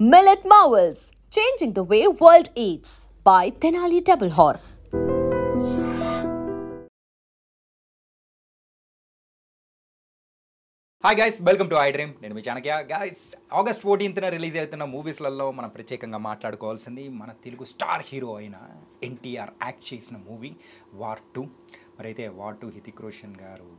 Millet Marvels, changing the way world eats by Tenali Double Horse. Hi guys, welcome to I Dream. నేను మీ Chanakya. Guys, August 14th release అవుతున్న మూవీస్లలో మనం ప్రత్యేకంగా మాట్లాడుకోవాల్సింది మన తెలుగు స్టార్ హీరో అయిన ఎన్టీఆర్ యాక్ట్ చేసిన మూవీ వార్ 2. మరైతే వార్ 2 హృతిక్ రోషన్ గారు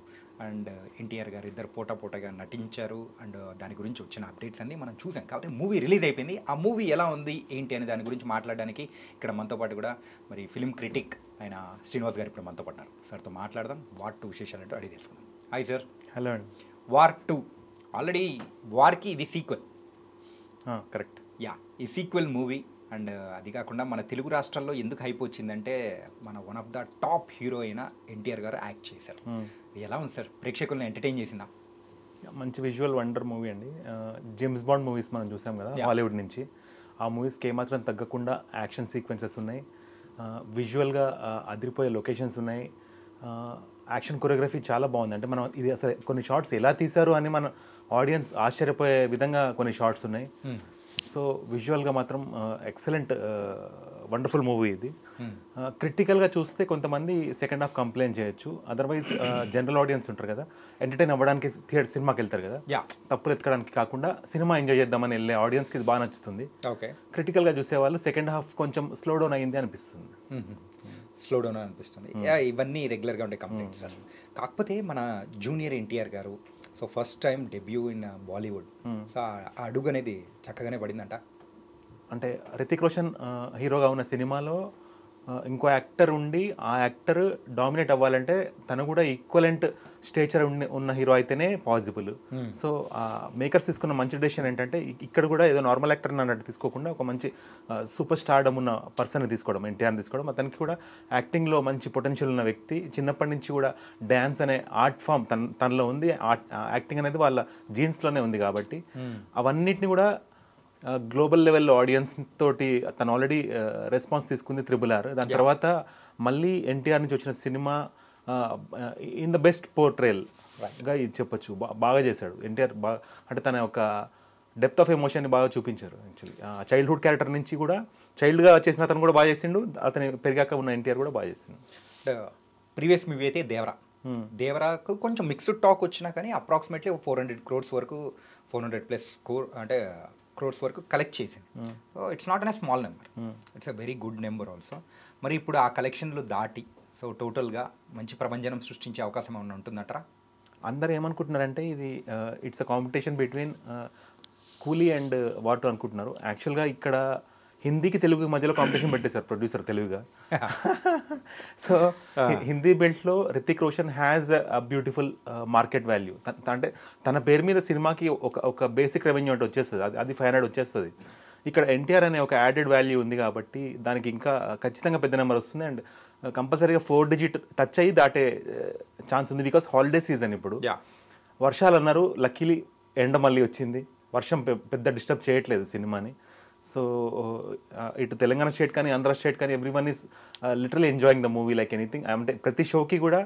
అండ్ ఎన్టీఆర్ గారు ఇద్దరు పోటాగా నటించారు. అండ్ దాని గురించి వచ్చిన అప్డేట్స్ అన్నీ మనం చూసాం. కాకపోతే మూవీ రిలీజ్ అయిపోయింది. ఆ మూవీ ఎలా ఉంది ఏంటి అని దాని గురించి మాట్లాడడానికి ఇక్కడ మనతో పాటు కూడా మరి ఫిల్మ్ క్రిటిక్ అయిన శ్రీనివాస్ గారు ఇప్పుడు మనతో పాటు ఉన్నారు. సార్తో మాట్లాడదాం, వార్ 2 విశేషాలంటూ అడిగి తెలుసుకుందాం. Hi sir. హలో అండి. వార్ 2 ఆల్రెడీ వార్కి ఇది సీక్వెల్. కరెక్ట్. యా, ఈ సీక్వెల్ మూవీ. అండ్ అది కాకుండా మన తెలుగు రాష్ట్రాల్లో ఎందుకు హైప్ వచ్చిందంటే మన one of the top hero అయిన ఎన్టీఆర్ గారు యాక్ట్ చేశారు. ఎలా ఉంది సార్? ప్రేక్షకులను ఎంటర్టైన్ చేసిందా? మంచి విజువల్ వండర్ మూవీ అండి. జేమ్స్ బాండ్ మూవీస్ మనం చూసాం కదా హాలీవుడ్ నుంచి. ఆ మూవీస్కి ఏమాత్రం తగ్గకుండా యాక్షన్ సీక్వెన్సెస్ ఉన్నాయి, విజువల్గా అదిరిపోయే లొకేషన్స్ ఉన్నాయి, యాక్షన్ కొరియోగ్రఫీ చాలా బాగుంది. అంటే మనం ఇది అసలు కొన్ని షార్ట్స్ ఎలా తీశారు అని మన ఆడియన్స్ ఆశ్చర్యపోయే విధంగా కొన్ని షార్ట్స్ ఉన్నాయి. సో విజువల్గా మాత్రం ఎక్సలెంట్ వండర్ఫుల్ మూవీ ఇది. క్రిటికల్గా చూస్తే కొంతమంది సెకండ్ హాఫ్ కంప్లైంట్ చేయొచ్చు. అదర్వైజ్ జనరల్ ఆడియన్స్ ఉంటారు కదా, ఎంటర్టైన్ అవ్వడానికి థియేటర్ సినిమాకి వెళ్తారు కదా, తప్పులు ఎత్తుకోవడానికి కాకుండా సినిమా ఎంజాయ్ చేద్దామని వెళ్ళే ఆడియన్స్కి ఇది బాగా నచ్చుతుంది. ఓకే. క్రిటికల్గా చూసేవాళ్ళు సెకండ్ హాఫ్ కొంచెం స్లో డౌన్ అయ్యింది అనిపిస్తుంది. స్లో డౌన్ అనిపిస్తుంది. ఇవన్నీ రెగ్యులర్గా ఉండే కంప్లైంట్స్. కాకపోతే మన జూనియర్ ఎన్టీఆర్ గారు so first time debut in Bollywood. So ఆ అడుగు అనేది చక్కగానే పడిందంట. అంటే హృతిక్ రోషన్ హీరోగా ఉన్న సినిమాలో ఇంకో యాక్టర్ ఉండి ఆ యాక్టర్ డామినేట్ అవ్వాలంటే తను కూడా ఈక్వలెంట్ స్టేచర్ ఉన్న హీరో అయితేనే పాసిబుల్. సో మేకర్స్ తీసుకున్న మంచి డెసిషన్ ఏంటంటే ఇక్కడ కూడా ఏదో నార్మల్ యాక్టర్ అన్నట్టు తీసుకోకుండా ఒక మంచి సూపర్ స్టార్డమ్ ఉన్న పర్సన్ తీసుకోవడం, ఎన్టీఆర్ తీసుకోవడం. అతనికి కూడా యాక్టింగ్లో మంచి పొటెన్షియల్ ఉన్న వ్యక్తి. చిన్నప్పటి నుంచి కూడా డ్యాన్స్ అనే ఆర్ట్ ఫామ్ తనలో ఉంది. యాక్టింగ్ అనేది వాళ్ళ జీన్స్లోనే ఉంది కాబట్టి అవన్నిటిని కూడా గ్లోబల్ లెవెల్లో ఆడియన్స్ తోటి తను ఆల్రెడీ రెస్పాన్స్ తీసుకుంది RRR. దాని తర్వాత మళ్ళీ ఎన్టీఆర్ నుంచి వచ్చిన సినిమా ఇన్ ద బెస్ట్ పోర్ట్రేల్గా ఇది చెప్పొచ్చు. బాగా చేశాడు ఎన్టీఆర్. అంటే తన ఒక డెప్త్ ఆఫ్ ఎమోషన్ని బాగా చూపించారు. యాక్చువల్లీ చైల్డ్హుడ్ క్యారెక్టర్ నుంచి కూడా చైల్డ్గా చేసిన అతను కూడా బాగా చేసిండు, అతను పెరిగాక ఉన్న ఎన్టీఆర్ కూడా బాగా చేసిండు. ప్రీవియస్ మూవీ అయితే దేవరాకు కొంచెం మిక్స్డ్ టాక్ వచ్చినా కానీ అప్రాక్సిమేట్లీ 400 crores వరకు 400+ అంటే క్రోర్స్ వరకు కలెక్ట్ చేసింది. So it's not an small number, it's a very good number also. మరి ఇప్పుడు ఆ కలెక్షన్లు దాటి సో టోటల్గా మంచి ప్రభంజనం సృష్టించే అవకాశం ఏమైనా ఉంటుందంటారా? అందరు ఏమనుకుంటున్నారంటే ఇది it's a competition between Coolie and War 2 అనుకుంటున్నారు. యాక్చువల్గా ఇక్కడ హిందీకి తెలుగు మధ్యలో కాంపిటీషన్ పెట్టేశారు ప్రొడ్యూసర్ తెలుగుగా. సో హిందీ బెల్ట్లో Hrithik Roshan has a beautiful market value. అంటే తన పేరు మీద సినిమాకి ఒక బేసిక్ రెవెన్యూ అంటే వచ్చేస్తుంది, అది 500 వచ్చేస్తుంది. ఇక్కడ ఎన్టీఆర్ అనే ఒక యాడెడ్ వాల్యూ ఉంది కాబట్టి దానికి ఇంకా ఖచ్చితంగా పెద్ద నెంబర్ వస్తుంది. అండ్ కంపల్సరీగా 4 digit టచ్ అయ్యి దాటే ఛాన్స్ ఉంది. బికాస్ హాలిడే సీజన్ ఇప్పుడు. వర్షాలు అన్నారు, లక్కీలీ ఎండ మళ్ళీ వచ్చింది. వర్షం పెద్ద డిస్టర్బ్ చేయట్లేదు సినిమాని. సో ఇటు తెలంగాణ స్టేట్ కానీ ఆంధ్ర స్టేట్ కానీ everyone is literal enjoying the movie like anything. అంటే ప్రతి షోకి కూడా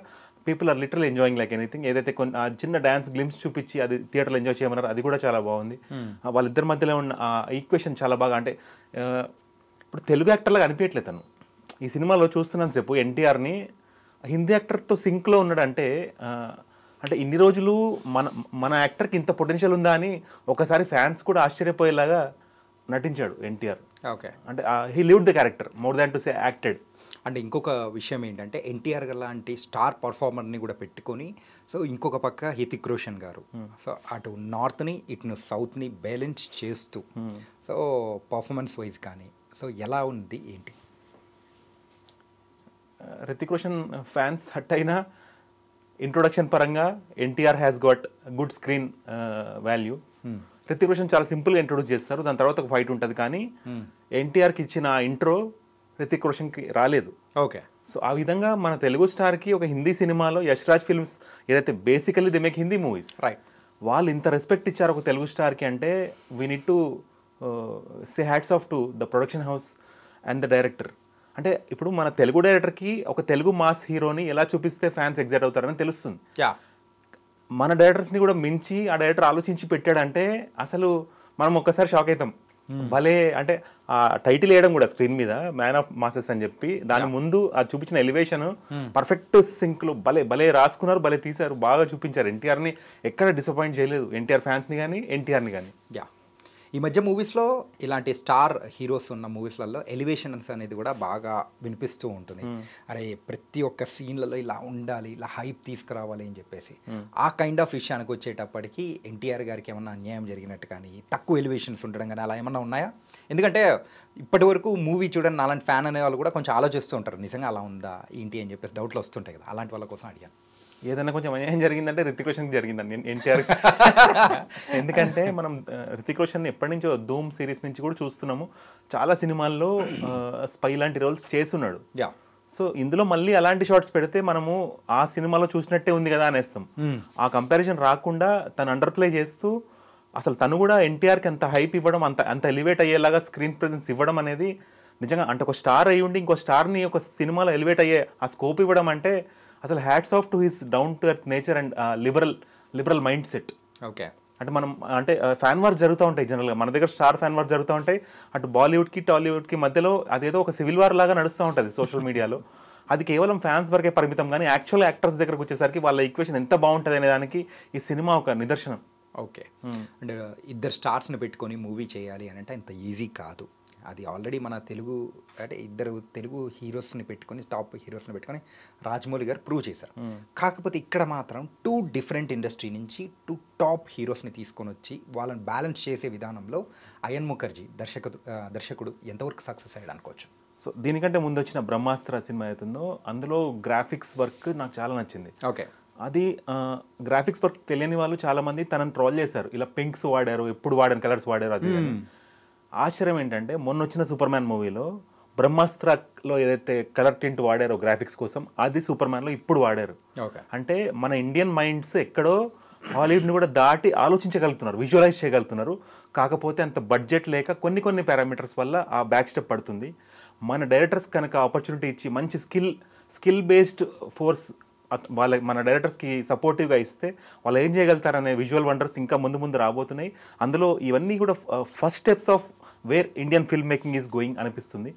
people are literal enjoying like anything. ఏదైతే కొన్ని చిన్న డ్యాన్స్ గ్లిమ్స్ చూపించి అది థియేటర్లో ఎంజాయ్ చేయమన్నారు, అది కూడా చాలా బాగుంది. వాళ్ళిద్దరి మధ్యలో ఉన్న ఈక్వేషన్ చాలా బాగా. అంటే ఇప్పుడు తెలుగు యాక్టర్లాగా అనిపించట్లేదు తను. ఈ సినిమాలో చూస్తున్నాను సేపు ఎన్టీఆర్ని హిందీ యాక్టర్తో సింక్లో ఉన్నాడంటే అంటే ఇన్ని రోజులు మన యాక్టర్కి ఇంత పొటెన్షియల్ ఉందా అని ఒకసారి ఫ్యాన్స్ కూడా ఆశ్చర్యపోయేలాగా నటించాడు ఎన్టీఆర్. ఓకే. అంటే he lived the character more than to say acted. అంటే ఇంకొక విషయం ఏంటంటే ఎన్టీఆర్ లాంటి స్టార్ పర్ఫార్మర్ని కూడా పెట్టుకొని సో ఇంకొక పక్క హృతిక్ రోషన్ గారు సో అటు నార్త్ని ఇటు సౌత్ని బ్యాలెన్స్ చేస్తూ సో పర్ఫార్మెన్స్ వైజ్ కానీ సో ఎలా ఉంది ఏంటి? హృతిక్ రోషన్ ఫ్యాన్స్ హట్ అయినా ఇంట్రొడక్షన్ పరంగా NTR has got good screen value. Hrithik Roshan చాలా సింపుల్గా ఇంట్రొడ్యూస్ చేస్తారు, దాని తర్వాత ఒక ఫైట్ ఉంటుంది. కానీ ఎన్టీఆర్కి ఇచ్చిన ఇంట్రో హృతిక్ రోషన్కి రాలేదు. ఓకే. సో ఆ విధంగా మన తెలుగు స్టార్కి ఒక హిందీ సినిమాలో యష్ రాజ్ ఫిల్మ్స్ ఏదైతే basically they make Hindi movies, వాళ్ళు ఇంత రెస్పెక్ట్ ఇచ్చారు ఒక తెలుగు స్టార్కి అంటే we need to say hats off to the production house and the director. అంటే ఇప్పుడు మన తెలుగు డైరెక్టర్కి ఒక తెలుగు మాస్ హీరోని ఎలా చూపిస్తే ఫ్యాన్స్ ఎగ్జైట్ అవుతారని తెలుస్తుంది. మన డైరెక్టర్స్ని కూడా మించి ఆ డైరెక్టర్ ఆలోచించి పెట్టాడంటే అసలు మనం ఒక్కసారి షాక్ అవుతాం. భలే అంటే ఆ టైటిల్ వేయడం కూడా స్క్రీన్ మీద మ్యాన్ ఆఫ్ మాసెస్ అని చెప్పి దాని ముందు ఆ చూపించిన ఎలివేషన్ పర్ఫెక్ట్ సింక్ లో భలే భలే రాసుకున్నారు, భలే తీశారు, బాగా చూపించారు. ఎన్టీఆర్ ని ఎక్కడ డిసప్పాయింట్ చేయలేదు, ఎన్టీఆర్ ఫ్యాన్స్ ని కానీ ఎన్టీఆర్ ని కానీ. యా, ఈ మధ్య మూవీస్లో ఇలాంటి స్టార్ హీరోస్ ఉన్న మూవీస్లలో ఎలివేషన్స్ అనేది కూడా బాగా వినిపిస్తూ ఉంటుంది. అరే ప్రతి ఒక్క సీన్లలో ఇలా ఉండాలి, ఇలా హైప్ తీసుకురావాలి అని చెప్పేసి. ఆ కైండ్ ఆఫ్ విషయానికి వచ్చేటప్పటికి ఎన్టీఆర్ గారికి ఏమన్నా అన్యాయం జరిగినట్టు కానీ, తక్కువ ఎలివేషన్స్ ఉండడం కానీ అలా ఏమన్నా ఉన్నాయా? ఎందుకంటే ఇప్పటి వరకు మూవీ చూడండి అలాంటి ఫ్యాన్ అనే వాళ్ళు కూడా కొంచెం ఆలోచిస్తూ ఉంటారు, నిజంగా అలా ఉందా ఏంటి అని చెప్పేసి డౌట్లు వస్తుంటాయి కదా, అలాంటి వాళ్ళ కోసం అడిగాను. ఏదైనా కొంచెం అన్యాయం జరిగిందంటే రితిక్ రోషన్కి జరిగిందండి, ఎన్టీఆర్. ఎందుకంటే మనం రితిక్ రోషన్ ఎప్పటి నుంచో ధూమ్ సిరీస్ నుంచి కూడా చూస్తున్నాము, చాలా సినిమాల్లో స్పై లాంటి రోల్స్ చేస్తున్నాడు. సో ఇందులో మళ్ళీ అలాంటి షార్ట్స్ పెడితే మనము ఆ సినిమాలో చూసినట్టే ఉంది కదా అనేస్తాం. ఆ కంపారిజన్ రాకుండా తను అండర్ ప్లే చేస్తూ అసలు తను కూడా ఎన్టీఆర్కి అంత హైప్ ఇవ్వడం, అంత ఎలివేట్ అయ్యేలాగా స్క్రీన్ ప్రెజెన్స్ ఇవ్వడం అనేది నిజంగా అంటే ఒక స్టార్ అయ్యి ఉండి ఇంకో స్టార్ని ఒక సినిమాలో ఎలివేట్ అయ్యే ఆ స్కోప్ ఇవ్వడం అంటే అసలు hats off to his down to earth nature and liberal mind set. Okay, అంటే మనం అంటే ఫ్యాన్ వార్ జరుగుతూ ఉంటాయి జనరల్గా, మన దగ్గర స్టార్ ఫ్యాన్ వార్ జరుగుతూ ఉంటాయి, అటు బాలీవుడ్కి టాలీవుడ్కి మధ్యలో అదేదో ఒక సివిల్ వార్ లాగా నడుస్తూ ఉంటుంది సోషల్ మీడియాలో. అది కేవలం ఫ్యాన్స్ వరకే పరిమితం, కానీ యాక్చువల్ యాక్టర్స్ దగ్గరకు వచ్చేసరికి వాళ్ళ ఈక్వేషన్ ఎంత బాగుంటుంది అనే దానికి ఈ సినిమా ఒక నిదర్శనం. ఓకే, అంటే ఇద్దరు స్టార్స్ని పెట్టుకొని మూవీ చేయాలి అని అంటే అంత ఈజీ కాదు. అది ఆల్రెడీ మన తెలుగు అంటే ఇద్దరు తెలుగు హీరోస్ని పెట్టుకొని, టాప్ హీరోస్ని పెట్టుకొని రాజమౌళి గారు ప్రూవ్ చేశారు. కాకపోతే ఇక్కడ మాత్రం 2 డిఫరెంట్ ఇండస్ట్రీ నుంచి 2 టాప్ హీరోస్ని తీసుకొని వచ్చి వాళ్ళని బ్యాలెన్స్ చేసే విధానంలో అయన్ ముఖర్జీ దర్శకుడు ఎంతవరకు సక్సెస్ అయ్యాడు అనుకోవచ్చు. సో దీనికంటే ముందు వచ్చిన బ్రహ్మాస్త్ర సినిమా అవుతుందో అందులో గ్రాఫిక్స్ వర్క్ నాకు చాలా నచ్చింది. ఓకే, అది గ్రాఫిక్స్ వర్క్ తెలియని వాళ్ళు చాలామంది తనని ట్రోల్ చేశారు, ఇలా పింక్స్ వాడారు, ఎప్పుడు వాడని కలర్స్ వాడారు. అది ఆశ్చర్యం ఏంటంటే మొన్న వచ్చిన సూపర్ మ్యాన్ మూవీలో బ్రహ్మాస్త్రలో ఏదైతే కలర్ టింట్ వాడారో గ్రాఫిక్స్ కోసం, అది సూపర్ మ్యాన్లో ఇప్పుడు వాడారు. అంటే మన ఇండియన్ మైండ్స్ ఎక్కడో హాలీవుడ్ని కూడా దాటి ఆలోచించగలుగుతున్నారు, విజువలైజ్ చేయగలుగుతున్నారు. కాకపోతే అంత బడ్జెట్ లేక కొన్ని పారామీటర్స్ వల్ల ఆ బ్యాక్ స్టెప్ పడుతుంది. మన డైరెక్టర్స్ కనుక ఆపర్చునిటీ ఇచ్చి మంచి స్కిల్ బేస్డ్ ఫోర్స్ మన డైరెక్టర్స్కి సపోర్టివ్గా ఇస్తే వాళ్ళు ఏం చేయగలుగుతారనే విజువల్ వండర్స్ ఇంకా ముందు రాబోతున్నాయి. అందులో ఇవన్నీ కూడా first steps of where Indian film making is going అనిపిస్తుంది.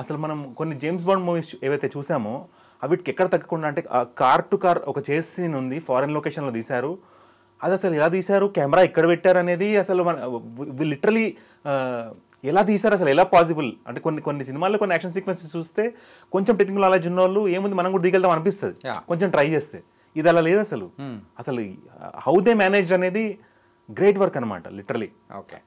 అసలు మనం కొన్ని జేమ్స్ బాండ్ మూవీస్ ఏవైతే చూసామో అవిటికి ఎక్కడ తగ్గకుండా, అంటే కార్ టు కార్ ఒక చేస్ సీన్ ఉంది, ఫారెన్ లొకేషన్లో తీశారు. అది అసలు ఎలా తీశారు, కెమెరా ఎక్కడ పెట్టారు అనేది అసలు లిటరలీ ఎలా తీశారు, అసలు ఎలా పాసిబుల్ అంటే కొన్ని సినిమాల్లో కొన్ని యాక్షన్ సీక్వెన్సెస్ చూస్తే కొంచెం టెక్నికల్ నాలెడ్జ్ ఉన్న వాళ్ళు ఏముంది మనం కూడా దిగెళ్దాం అనిపిస్తుంది కొంచెం ట్రై చేస్తే. ఇది అలా లేదు అసలు హౌ దే మేనేజ్ అనేది గ్రేట్ వర్క్ అనమాట లిటరలీ. ఓకే,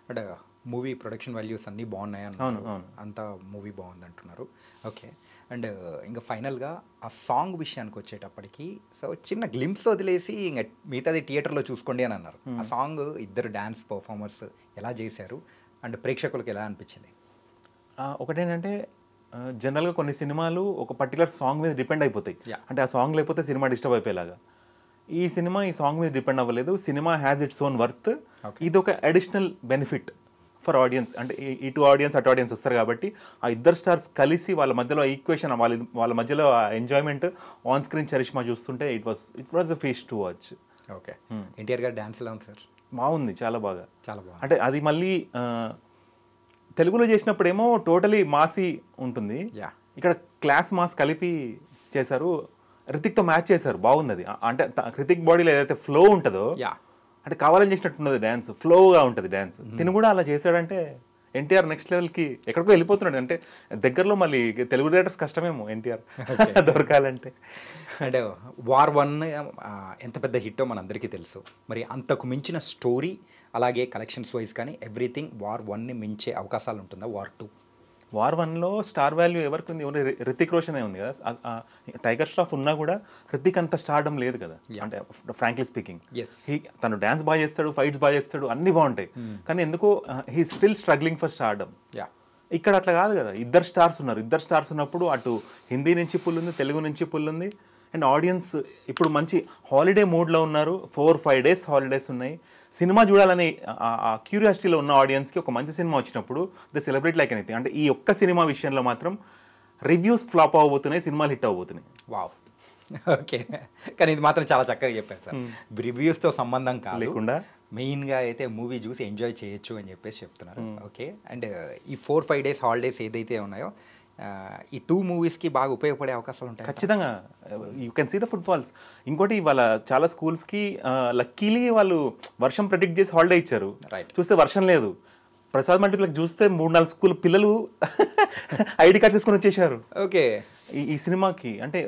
అంటే మూవీ ప్రొడక్షన్ వాల్యూస్ అన్నీ బాగున్నాయి అన్నారు, అంతా మూవీ బాగుంది అంటున్నారు. ఓకే, అండ్ ఇంకా ఫైనల్గా ఆ సాంగ్ విషయానికి వచ్చేటప్పటికి సో చిన్న గ్లింప్స్ వదిలేసి ఇంకా మిగతాది థియేటర్లో చూసుకోండి అని అన్నారు. ఆ సాంగ్ ఇద్దరు డ్యాన్స్ పర్ఫార్మర్స్ ఎలా చేశారు అండ్ ప్రేక్షకులకు ఎలా అనిపించింది? ఒకటేంటంటే జనరల్గా కొన్ని సినిమాలు ఒక పర్టికులర్ సాంగ్ మీద డిపెండ్ అయిపోతాయి, అంటే ఆ సాంగ్ లేకపోతే సినిమా డిస్టర్బ్ అయిపోయేలాగా. ఈ సాంగ్ మీద డిపెండ్ అవ్వలేదు, cinema has its own worth. ఇది ఒక అడిషనల్ బెనిఫిట్ ఫర్ ఆడియన్స్, అంటే ఇటు ఆడియన్స్ అటు ఆడియన్స్ వస్తారు కాబట్టి ఆ ఇద్దరు స్టార్స్ కలిసి వాళ్ళ మధ్యలో ఈక్వేషన్, వాళ్ళ మధ్యలో ఎంజాయ్మెంట్, ఆన్ స్క్రీన్ చరిష్మా చూస్తుంటే it was a feast to watch. Okay, NTR గారు డాన్స్ ఎలా ఉంది సార్? బాగుంది, చాలా బాగా. అంటే అది మళ్ళీ తెలుగులో చేసినప్పుడేమో టోటలీ మాసీ ఉంటుంది, ఇక్కడ క్లాస్ మాస్ కలిపి చేశారు, రితిక్తో మ్యాచ్ చేశారు, బాగుంది అది. అంటే రితిక్ బాడీలో ఏదైతే ఫ్లో ఉంటుందో అంటే కావాలని చేసినట్టున్నది డ్యాన్స్, ఫ్లోగా ఉంటుంది డ్యాన్స్. తిను కూడా అలా చేశాడంటే ఎన్టీఆర్ నెక్స్ట్ లెవెల్కి ఎక్కడికో వెళ్ళిపోతున్నాడు. అంటే దగ్గరలో మళ్ళీ తెలుగు డైరెక్టర్స్ కష్టమేమో ఎన్టీఆర్ దొరకాలంటే. అంటే వార్ 1 ఎంత పెద్ద హిట్టో మనందరికీ తెలుసు. మరి అంతకు మించిన స్టోరీ అలాగే కలెక్షన్స్ వైజ్ కానీ ఎవ్రీథింగ్ వార్ 1ని మించే అవకాశాలు ఉంటుందా వార్ 2? వార్ 1లో స్టార్ వాల్యూ ఎవరికి ఉంది? ఓన్లీ రితిక్ రోషనే ఉంది కదా. టైగర్ ష్రాఫ్ ఉన్నా కూడా రితిక్ అంత స్టార్డమ్ లేదు కదా, అంటే ఫ్రాంక్లీ స్పీకింగ్. తను డ్యాన్స్ బాగా చేస్తాడు, ఫైట్స్ బాగా చేస్తాడు, అన్నీ బాగుంటాయి, కానీ ఎందుకో he still struggling for stardom. ఇక్కడ అట్లా కాదు కదా, ఇద్దరు స్టార్స్ ఉన్నారు. ఇద్దరు స్టార్స్ ఉన్నప్పుడు అటు హిందీ నుంచి పుల్ ఉంది, తెలుగు నుంచి పుల్ ఉంది, అండ్ ఆడియన్స్ ఇప్పుడు మంచి హాలిడే మూడ్లో ఉన్నారు. 4-5 డేస్ హాలిడేస్ ఉన్నాయి. సినిమా చూడాలని ఆ క్యూరియాసిటీలో ఉన్న ఆడియన్స్కి ఒక మంచి సినిమా వచ్చినప్పుడు ద సెలబ్రేట్ లైక్ ఎనీథింగ్. అంటే ఈ ఒక్క సినిమా విషయంలో మాత్రం రివ్యూస్ ఫ్లాప్ అవ్వబోతున్నాయి, సినిమాలు హిట్ అవ్వబోతున్నాయి. వావ్, ఓకే, కానీ ఇది మాత్రం చాలా చక్కగా చెప్పారు సార్. రివ్యూస్తో సంబంధం కాదు, మెయిన్గా అయితే మూవీ చూసి ఎంజాయ్ చేయొచ్చు అని చెప్పేసి చెప్తున్నారు. ఓకే, అండ్ ఈ 4-5 డేస్ హాలిడేస్ ఏదైతే ఉన్నాయో ఈ 2 మూవీస్కి బాగా ఉపయోగపడే అవకాశాలు ఉంటాయి. ఖచ్చితంగా you can see the footfalls. ఇంకోటి వాళ్ళ చాలా స్కూల్స్కి లక్కీలీ వాళ్ళు వర్షం ప్రెడిక్ట్ చేసి హాలిడే ఇచ్చారు. చూస్తే వర్షం లేదు. ప్రసాద్ మల్టీప్లెక్స్ చూస్తే 3-4 స్కూల్ పిల్లలు ఐడి కార్డ్స్ తీసుకొని వచ్చేసారు. ఓకే, ఈ సినిమాకి అంటే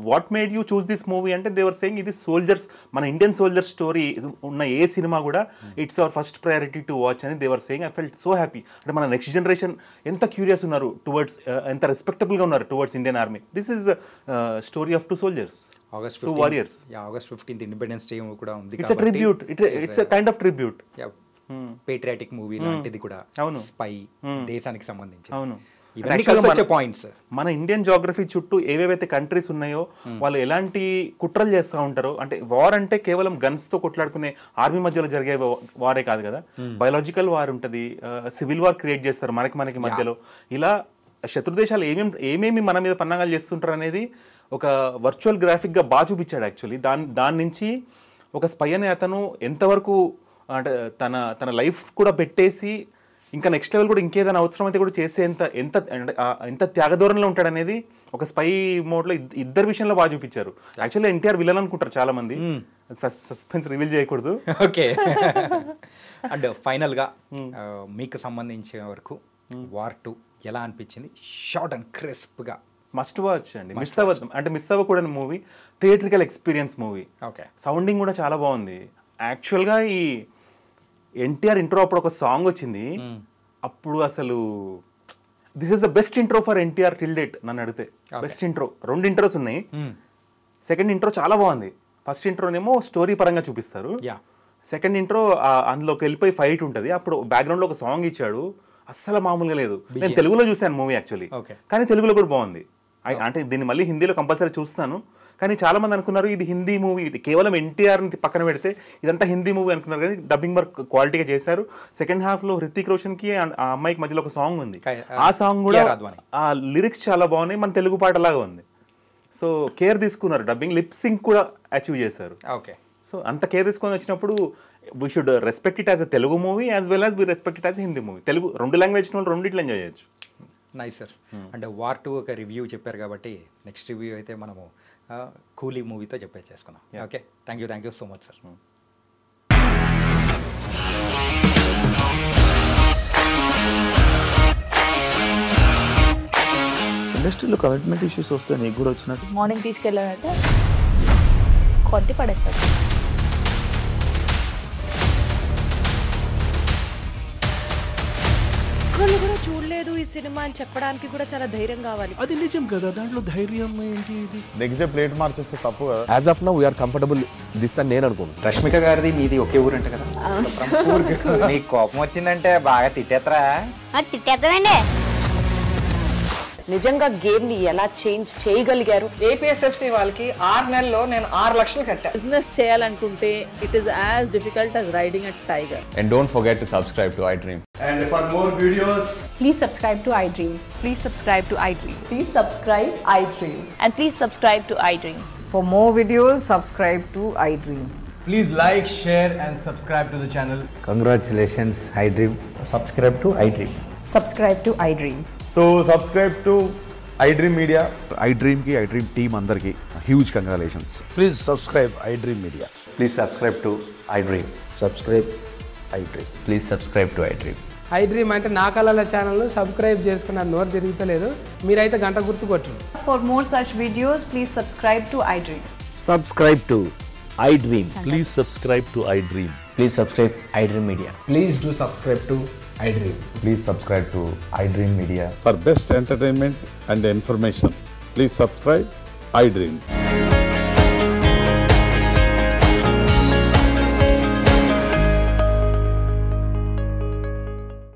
what made you choose this movie అంటే దేవర్ సేయింగ్ ఇది సోల్జర్స్, మన ఇండియన్ సోల్జర్స్ స్టోరీ ఉన్న ఏ సినిమా కూడా it's our first priority to watch అని they are saying. I felt so happy. అంటే మన నెక్స్ట్ జనరేషన్ ఎంత క్యూరియస్ ఉన్నారు టువర్డ్స్, ఎంత రెస్పెక్టబుల్గా ఉన్నారు towards Indian army. This is the story of 2 soldiers, August 2 warriors. August 15th independence day కూడా ఉంది. It's a tribute, it's a kind of tribute. Patriotic movie లాంటిది కూడా. అవును, స్పై, దేశానికి సంబంధించి. అవును, పాయింట్స్ మన ఇండియన్ జాగ్రఫీ చుట్టూ ఏవేవైతే కంట్రీస్ ఉన్నాయో వాళ్ళు ఎలాంటి కుట్రలు చేస్తూ ఉంటారో. అంటే వార్ అంటే కేవలం గన్స్ తో కొట్లాడుకునే ఆర్మీ మధ్యలో జరిగే వారే కాదు కదా, బయోలాజికల్ వార్ ఉంటుంది, సివిల్ వార్ క్రియేట్ చేస్తారు మనకి మధ్యలో. ఇలా శత్రు దేశాలు ఏమేమి మన మీద పన్నాగాలు చేస్తుంటారు అనేది ఒక వర్చువల్ గ్రాఫిక్ గా బాగా చూపించాడు యాక్చువల్లీ. దాని నుంచి ఒక స్పై అనే అతను ఎంతవరకు అంటే తన లైఫ్ కూడా పెట్టేసి ఇంకా నెక్స్ట్ లెవెల్ కూడా ఇంకేదైనా అవసరం అయితే కూడా చేసే ఎంత త్యాగధోరణిలో ఉంటాడనేది ఒక స్పై మోడ్లో ఇద్దరు విషయంలో బాగా చూపించారు. యాక్చువల్లీ ఎన్టీఆర్ విలన్ అనుకుంటారు చాలా మంది, సస్పెన్స్ రివీల్ చేయకూడదు. ఓకే, అండ్ ఫైనల్గా మీకు సంబంధించిన వరకు వార్ 2 ఎలా అనిపించింది? షార్ట్ అండ్ క్రిస్ప్గా మస్ట్ వాచ్ అండి. మిస్ అవ్వకూడని movie, theatrical experience movie. Okay, sounding కూడా చాలా బాగుంది. యాక్చువల్గా ఈ ఎన్టీఆర్ ఇంట్రో అప్పుడు ఒక సాంగ్ వచ్చింది, అప్పుడు అసలు this is the best intro for NTR till date నన్ను అడిగితే. Best intro. 2 ఇంట్రోస్ ఉన్నాయి. సెకండ్ ఇంట్రో చాలా బాగుంది. ఫస్ట్ ఇంట్రోనేమో స్టోరీ పరంగా చూపిస్తారు, సెకండ్ ఇంట్రో అందులోకి వెళ్ళిపోయి ఫైట్ ఉంటుంది. అప్పుడు బ్యాక్గ్రౌండ్లో ఒక సాంగ్ ఇచ్చాడు, అస్సలు మామూలుగా లేదు. నేను తెలుగులో చూశాను మూవీ యాక్చువల్లీ, కానీ తెలుగులో కూడా బాగుంది. అంటే దీన్ని మళ్ళీ హిందీలో కంపల్సరీ చూస్తాను. కానీ చాలా మంది అనుకున్నారు ఇది హిందీ మూవీ, ఇది కేవలం ఎన్టీఆర్ని పక్కన పెడితే ఇదంతా హిందీ మూవీ అనుకున్నారు. కానీ డబ్బింగ్ వర్క్ క్వాలిటీగా చేశారు. సెకండ్ హాఫ్లో హృతిక్ రోషన్కి ఆ అమ్మాయికి మధ్యలో ఒక సాంగ్ ఉంది, ఆ సాంగ్ కూడా ఆ లిరిక్స్ చాలా బాగున్నాయి, మన తెలుగు పాటలాగా ఉంది. సో కేర్ తీసుకున్నారు, డబ్బింగ్ లిప్ సింక్ కూడా అచీవ్ చేశారు. ఓకే, సో అంత కేర్ తీసుకొని వచ్చినప్పుడు we should respect it as a Telugu movie as well as we respect it as Hindi movie. Telugu 2 language వాళ్ళు రెండిట్లో ఎంజాయ్ చేయొచ్చు. Nice sir. అంటే వార్ 2 ఒక రివ్యూ చెప్పారు కాబట్టి నెక్స్ట్ రివ్యూ అయితే మనము కూలీ మూవీతో చెప్పేసేసుకున్నాం. Okay, thank you so much sir. ఇండస్ట్రీలో కమిట్మెంట్ ఇష్యూస్ వస్తే నీకు కూడా వచ్చినట్టు? మార్నింగ్ తీసుకెళ్ళాడంటే కొట్టి పడేస్తాడు. ఒక్కళ్ళు కూడా చూడలేదు ఈ సినిమా అని చెప్పడానికి కూడా చాలా ధైర్యం కావాలి. అది నిజం కదా, దాంట్లో ధైర్యం ఏంటి? ఇది నెక్స్ట్ డే ప్లేట్ మార్చేస్తే తప్పు కదా. As of now we are comfortable this అని నేను అనుకుంటున్నాను. రష్మిక గారిది మీది ఒకే ఊరు అంట కదా? నీకు కోపం వచ్చిందంటే బాగా తిట్టేత్తరా? తిట్టేద్దామండి. నిజంగా గేమ్ ని ఎలా చేంజ్ చేయగలిగారు? ఏపీఎస్ఎఫ్సి వాళ్ళకి 6 నెలల్లో నేను 6 లక్షలు కట్టా. బిజినెస్ చేయాలనుకుంటే it is as difficult as riding a tiger. And don't forget to subscribe to iDream. And for more videos, Please subscribe to iDream. Please subscribe to iDream. Please subscribe iDream. And please subscribe to iDream. For more videos, subscribe to iDream. Please like, share and subscribe to the channel. Congratulations, iDream. Subscribe to iDream. Subscribe to iDream. so subscribe to iDream Media. iDream ki iDream team andarki huge congratulations. Please subscribe iDream Media. Please subscribe to iDream. Subscribe iDream. Please subscribe to iDream. iDream అంటే నా కళల channel subscribe చేసుకున్న నోరు తిరుగుతలేదు, మీరైతే గంట గుర్తు కొట్టండి. For more such videos, please subscribe to iDream. Subscribe to iDream. Please subscribe to iDream. Please subscribe iDream Media. Please do subscribe to iDream. Please subscribe to iDream Media. For best entertainment and information, please subscribe iDream.